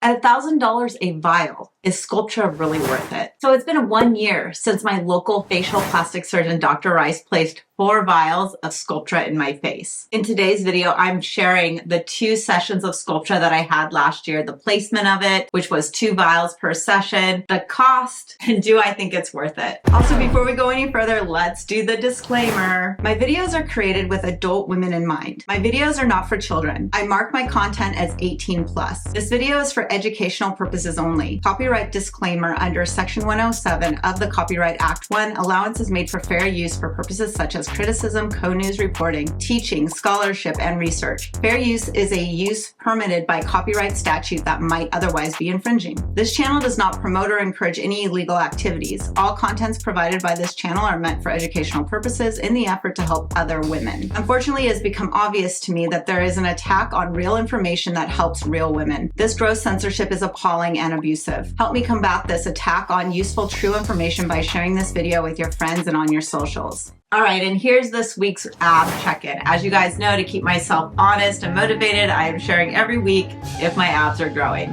At $1,000 a vial, is Sculptra really worth it? So it's been 1 year since my local facial plastic surgeon, Dr. Rice, placed 4 vials of Sculptra in my face. In today's video, I'm sharing the 2 sessions of Sculptra that I had last year, the placement of it, which was 2 vials per session, the cost, and do I think it's worth it? Also, before we go any further, let's do the disclaimer. My videos are created with adult women in mind. My videos are not for children. I mark my content as 18 plus. This video is for educational purposes only. Copyright disclaimer under Section 107 of the Copyright Act. 1, allowance is made for fair use for purposes such as criticism, co-news reporting, teaching, scholarship, and research. Fair use is a use permitted by copyright statute that might otherwise be infringing. This channel does not promote or encourage any illegal activities. All contents provided by this channel are meant for educational purposes in the effort to help other women. Unfortunately, it has become obvious to me that there is an attack on real information that helps real women. This gross censorship is appalling and abusive. Help me combat this attack on useful, true information by sharing this video with your friends and on your socials. All right, and here's this week's ab check-in. As you guys know, to keep myself honest and motivated, I am sharing every week if my abs are growing.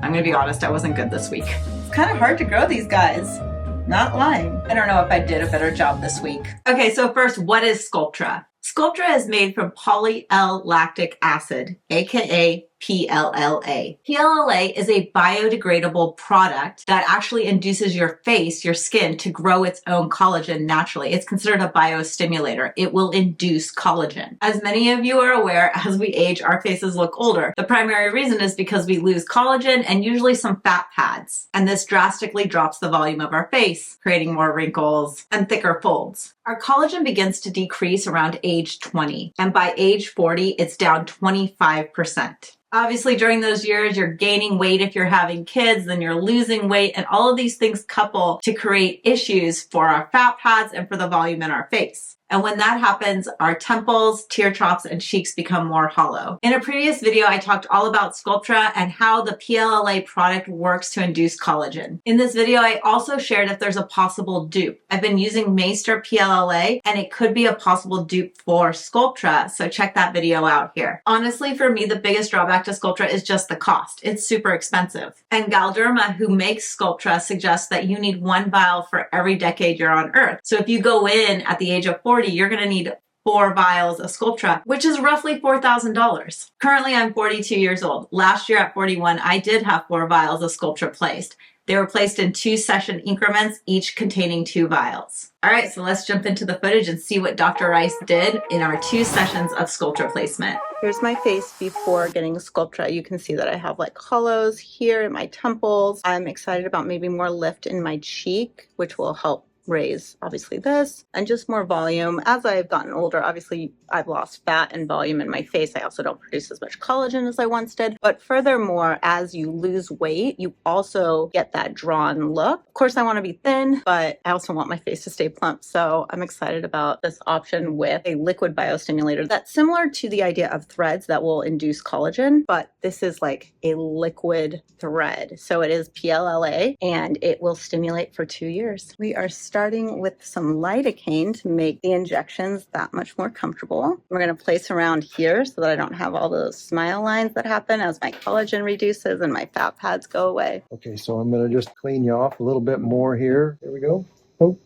I'm gonna be honest, I wasn't good this week. It's kind of hard to grow these guys. Not lying. I don't know if I did a better job this week. Okay, so first, what is Sculptra? Sculptra is made from poly-L-lactic acid, aka PLLA. PLLA is a biodegradable product that actually induces your face, your skin, to grow its own collagen naturally. It's considered a biostimulator. It will induce collagen. As many of you are aware, as we age, our faces look older. The primary reason is because we lose collagen and usually some fat pads. And this drastically drops the volume of our face, creating more wrinkles and thicker folds. Our collagen begins to decrease around age 20, and by age 40, it's down 25%. Obviously, during those years, you're gaining weight if you're having kids, then you're losing weight, and all of these things couple to create issues for our fat pads and for the volume in our face. And when that happens, our temples, tear troughs, and cheeks become more hollow. In a previous video, I talked all about Sculptra and how the PLLA product works to induce collagen. In this video, I also shared if there's a possible dupe. I've been using Maester PLLA, and it could be a possible dupe for Sculptra, so check that video out here. Honestly, for me, the biggest drawback to Sculptra is just the cost. It's super expensive. And Galderma, who makes Sculptra, suggests that you need 1 vial for every decade you're on Earth. So if you go in at the age of 40, you're going to need 4 vials of Sculptra, which is roughly $4,000. Currently, I'm 42 years old. Last year at 41, I did have 4 vials of Sculptra placed. They were placed in 2 session increments, each containing 2 vials. All right, so let's jump into the footage and see what Dr. Rice did in our 2 sessions of Sculptra placement. Here's my face before getting Sculptra. You can see that I have like hollows here in my temples. I'm excited about maybe more lift in my cheek, which will help raise obviously this and just more volume. As I've gotten older, obviously I've lost fat and volume in my face. I also don't produce as much collagen as I once did. But furthermore, as you lose weight, you also get that drawn look. Of course, I want to be thin, but I also want my face to stay plump. So I'm excited about this option with a liquid biostimulator that's similar to the idea of threads that will induce collagen, but this is like a liquid thread. So it is PLLA and it will stimulate for 2 years. We are starting with some lidocaine to make the injections that much more comfortable. We're going to place around here so that I don't have all those smile lines that happen as my collagen reduces and my fat pads go away. Okay, so I'm going to just clean you off a little bit more here. Here we go. Oh,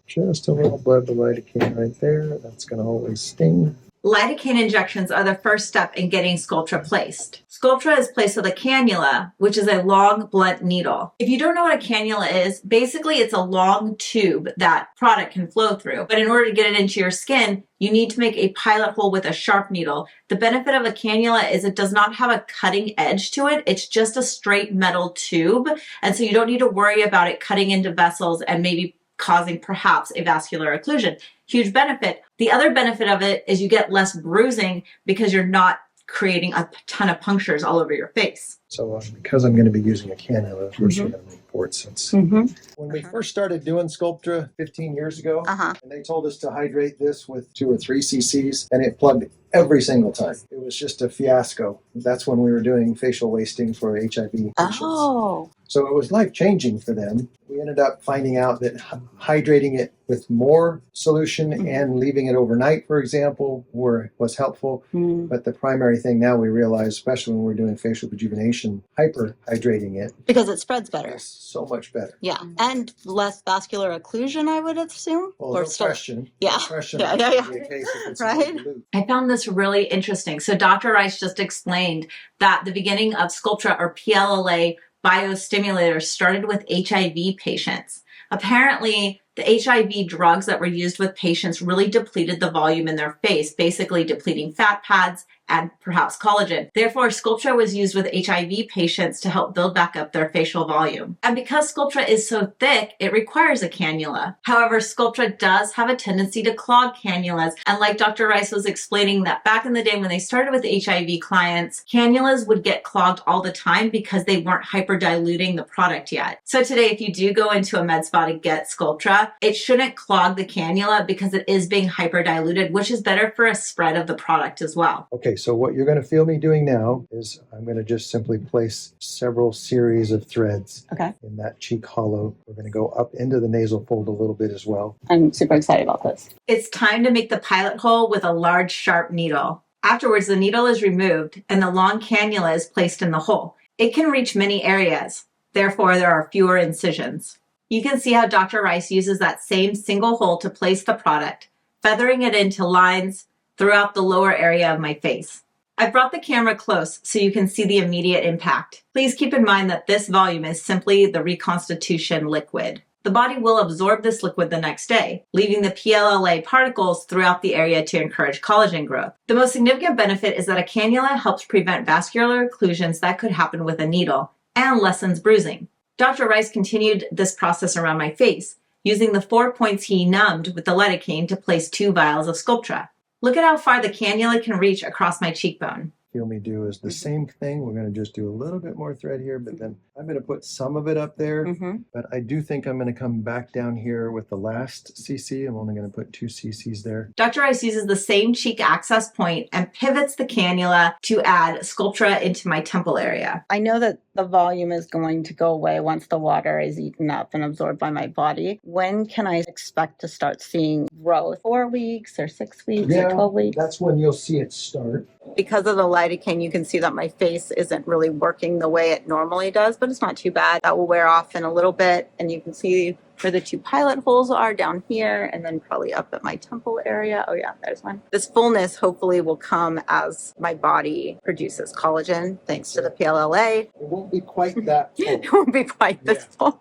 just a little bit of the lidocaine right there. That's going to always sting. Lidocaine injections are the first step in getting Sculptra placed. Sculptra is placed with a cannula, which is a long, blunt needle. If you don't know what a cannula is, basically it's a long tube that product can flow through. But in order to get it into your skin, you need to make a pilot hole with a sharp needle. The benefit of a cannula is it does not have a cutting edge to it. It's just a straight metal tube. And so you don't need to worry about it cutting into vessels and maybe causing perhaps a vascular occlusion. Huge benefit. The other benefit of it is you get less bruising because you're not creating a ton of punctures all over your face. So because I'm going to be using a cannula, first we're going to make support since Mm-hmm. when we first started doing Sculptra 15 years ago, and they told us to hydrate this with 2 or 3 cc's, and it plugged every single time. It was just a fiasco. That's when we were doing facial wasting for HIV patients. Oh. So it was life-changing for them. We ended up finding out that hydrating it with more solution and leaving it overnight, for example, was helpful. But the primary thing now we realize, especially when we're doing facial rejuvenation, hyperhydrating it. Because it spreads better. Is so much better. Yeah, and less vascular occlusion, I would assume. Well, no question. Yeah. No question. Yeah. That would be a case if it's Right? more dilute. I found this really interesting. So Dr. Rice just explained that the beginning of Sculptra or PLLA biostimulators started with HIV patients. Apparently, the HIV drugs that were used with patients really depleted the volume in their face, basically depleting fat pads and perhaps collagen. Therefore, Sculptra was used with HIV patients to help build back up their facial volume. And because Sculptra is so thick, it requires a cannula. However, Sculptra does have a tendency to clog cannulas. And like Dr. Rice was explaining, that back in the day when they started with HIV clients, cannulas would get clogged all the time because they weren't hyperdiluting the product yet. So today, if you do go into a med spa to get Sculptra, it shouldn't clog the cannula because it is being hyperdiluted, which is better for a spread of the product as well. Okay, so what you're going to feel me doing now is I'm going to just simply place several series of threads in that cheek hollow. We're going to go up into the nasal fold a little bit as well. I'm super excited about this. It's time to make the pilot hole with a large, sharp needle. Afterwards, the needle is removed and the long cannula is placed in the hole. It can reach many areas. Therefore, there are fewer incisions. You can see how Dr. Rice uses that same single hole to place the product, feathering it into lines throughout the lower area of my face. I've brought the camera close so you can see the immediate impact. Please keep in mind that this volume is simply the reconstitution liquid. The body will absorb this liquid the next day, leaving the PLLA particles throughout the area to encourage collagen growth. The most significant benefit is that a cannula helps prevent vascular occlusions that could happen with a needle and lessens bruising. Dr. Rice continued this process around my face, using the 4 points he numbed with the lidocaine to place 2 vials of Sculptra. Look at how far the cannula can reach across my cheekbone. Feel me do is the same thing. We're going to just do a little bit more thread here, but then I'm going to put some of it up there. But I do think I'm going to come back down here with the last cc. I'm only going to put 2 cc's there. Dr. Rice uses the same cheek access point and pivots the cannula to add Sculptra into my temple area. I know that the volume is going to go away once the water is eaten up and absorbed by my body. When can I expect to start seeing growth? 4 weeks or 6 weeks or 12 weeks? That's when you'll see it start. Because of the lidocaine, you can see that my face isn't really working the way it normally does, but it's not too bad. That will wear off in a little bit, and you can see where the 2 pilot holes are down here, and then probably up at my temple area. Oh yeah, there's one. This fullness hopefully will come as my body produces collagen, thanks to the PLLA. It won't be quite that full. It won't be quite this full.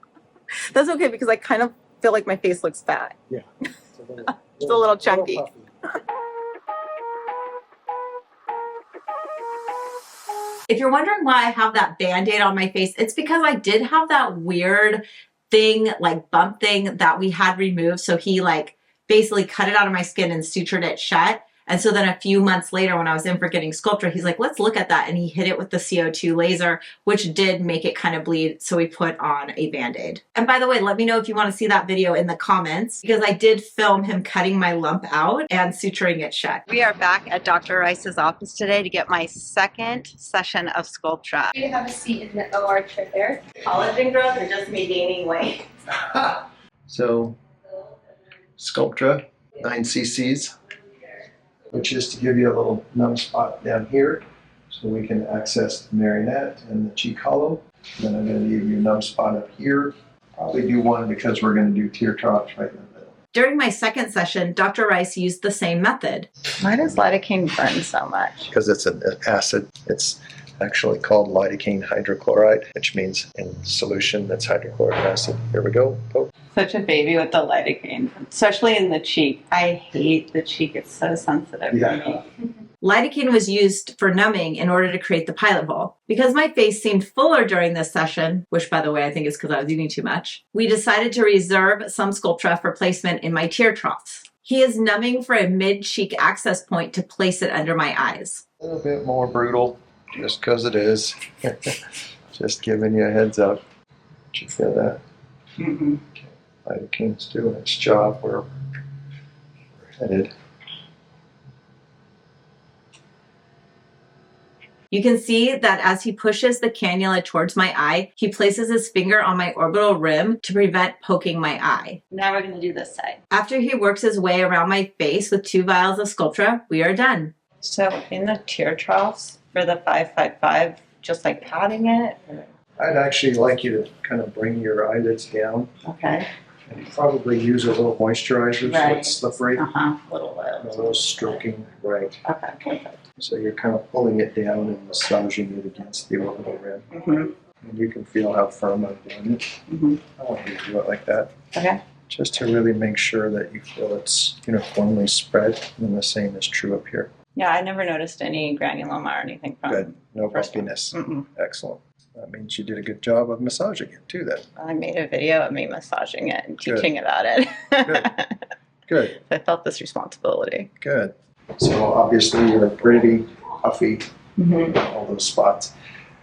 That's okay, because I kind of feel like my face looks fat. Yeah. It's a little chunky. puffy. If you're wondering why I have that Band-Aid on my face, it's because I did have that weird thing, like bump thing that we had removed. So he basically cut it out of my skin and sutured it shut. And so then a few months later when I was in for getting Sculptra, he's like, let's look at that. And he hit it with the CO2 laser, which did make it kind of bleed. So we put on a Band-Aid. And by the way, let me know if you want to see that video in the comments, because I did film him cutting my lump out and suturing it shut. We are back at Dr. Rice's office today to get my 2nd session of Sculptra. You have a seat in the OR chair there. Collagen growth or just me gaining weight? So, Sculptra, 9 cc's. Which is to give you a little numb spot down here so we can access the marionette and the cheek hollow. And then I'm going to give you a numb spot up here. Probably do 1 because we're going to do tear troughs right in the middle. During my 2nd session, Dr. Rice used the same method. Why does lidocaine burn so much? Because it's an acid. It's actually called lidocaine hydrochloride, which means in solution that's hydrochloric acid. Here we go. Oh. Such a baby with the lidocaine, especially in the cheek. I hate the cheek. It's so sensitive for me. Lidocaine was used for numbing in order to create the pilot hole. Because my face seemed fuller during this session, which by the way I think is because I was eating too much, we decided to reserve some Sculptra for placement in my tear troughs. He is numbing for a mid-cheek access point to place it under my eyes. A little bit more brutal, just because it is. Just giving you a heads up. Did you feel that? Mm-hmm. Lidocaine's doing its job. We're headed. You can see that as he pushes the cannula towards my eye, he places his finger on my orbital rim to prevent poking my eye. Now we're going to do this side. After he works his way around my face with 2 vials of Sculptra, we are done. So in the tear troughs for the 555, just like patting it? Or? I'd actually like you to kind of bring your eyelids down Okay. and probably use a little moisturizer so Right. it's slippery. Uh-huh. A little A little stroking, right. Okay, perfect. So you're kind of pulling it down and massaging it against the orbital rim. Mm-hmm. And you can feel how firm I'm doing it. Mm-hmm. I want you to do it like that. Okay. Just to really make sure that you feel it's uniformly spread, and the same is true up here. Yeah, I never noticed any granuloma or anything from Good. No first one. bumpiness. Mm-mm. Excellent. That means you did a good job of massaging it too then. I made a video of me massaging it and Good. teaching about it. Good. I felt this responsibility. Good. So obviously you're pretty puffy Mm-hmm. all those spots.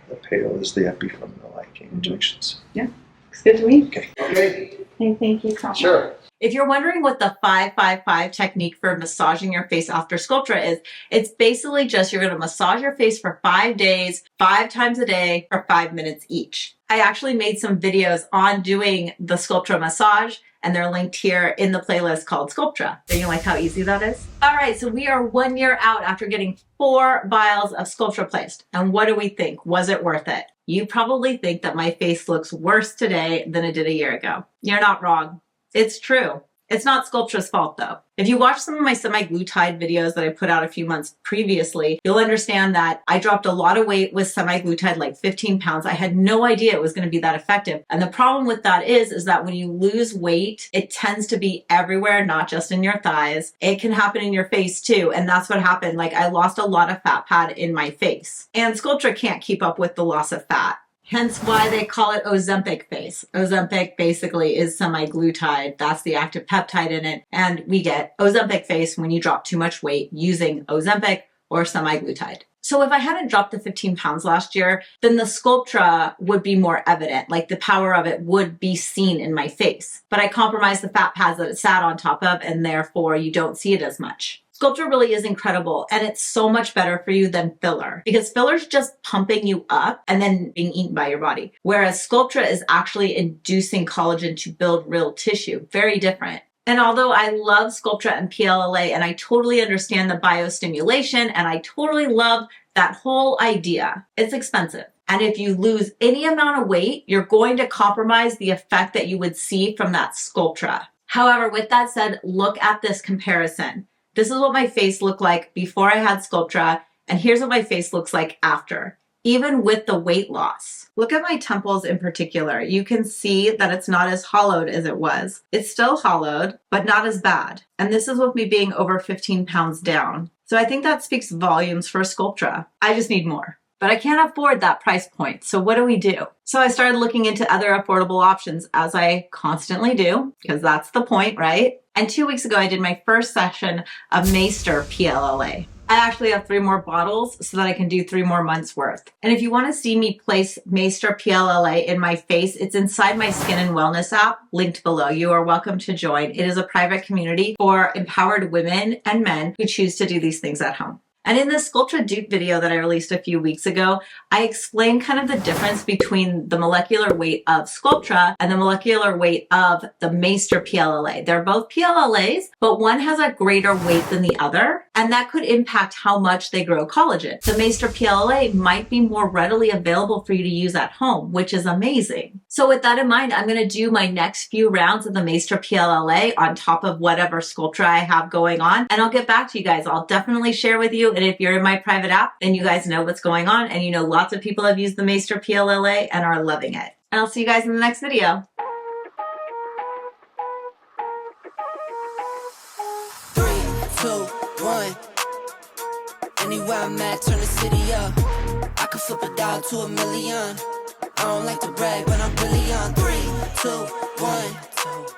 The pale is the epi from the Lidocaine injections. Looks good to me. Okay. Thank you so much. Sure. If you're wondering what the 555 technique for massaging your face after Sculptra is, it's basically just you're going to massage your face for 5 days, 5 times a day for 5 minutes each. I actually made some videos on doing the Sculptra massage, and they're linked here in the playlist called Sculptra. Do you like how easy that is? All right, so we are 1 year out after getting 4 vials of Sculptra placed. And what do we think? Was it worth it? You probably think that my face looks worse today than it did a year ago. You're not wrong. It's true. It's not Sculptra's fault though. If you watch some of my semaglutide videos that I put out a few months previously, you'll understand that I dropped a lot of weight with semaglutide, like 15 pounds. I had no idea it was going to be that effective. And the problem with that is that when you lose weight, it tends to be everywhere, not just in your thighs. It can happen in your face too. And that's what happened. Like I lost a lot of fat pad in my face. And Sculptra can't keep up with the loss of fat. Hence why they call it Ozempic face. Ozempic basically is semaglutide. That's the active peptide in it. And we get Ozempic face when you drop too much weight using Ozempic or semaglutide. So if I hadn't dropped the 15 pounds last year, then the Sculptra would be more evident. Like the power of it would be seen in my face. But I compromised the fat pads that it sat on top of, and therefore you don't see it as much. Sculptra really is incredible, and it's so much better for you than filler because filler is just pumping you up and then being eaten by your body. Whereas Sculptra is actually inducing collagen to build real tissue. Very different. And although I love Sculptra and PLLA and I totally understand the biostimulation and I totally love that whole idea, it's expensive. And if you lose any amount of weight, you're going to compromise the effect that you would see from that Sculptra. However, with that said, look at this comparison. This is what my face looked like before I had Sculptra, and here's what my face looks like after, even with the weight loss. Look at my temples in particular. You can see that it's not as hollowed as it was. It's still hollowed, but not as bad. And this is with me being over 15 pounds down. So I think that speaks volumes for Sculptra. I just need more. But I can't afford that price point. So what do? So I started looking into other affordable options, as I constantly do, because that's the point, right? And 2 weeks ago, I did my first session of Maester PLLA. I actually have 3 more bottles so that I can do 3 more months worth. And if you want to see me place Maester PLLA in my face, it's inside my Skin and Wellness app, linked below. You are welcome to join. It is a private community for empowered women and men who choose to do these things at home. And in this Sculptra dupe video that I released a few weeks ago, I explained kind of the difference between the molecular weight of Sculptra and the molecular weight of the Maester PLLA. They're both PLLAs, but one has a greater weight than the other, and that could impact how much they grow collagen. The Maester PLLA might be more readily available for you to use at home, which is amazing. So with that in mind, I'm going to do my next few rounds of the Maester PLLA on top of whatever Sculptra I have going on, and I'll get back to you guys. I'll definitely share with you. And if you're in my private app, then you guys know what's going on. And you know lots of people have used the Maester PLLA and are loving it. And I'll see you guys in the next video. 3, 2, 1. Anywhere I'm at, turn the city up. I can flip a dial to a million. I don't like to brag, but I'm really on 3, 2, 1.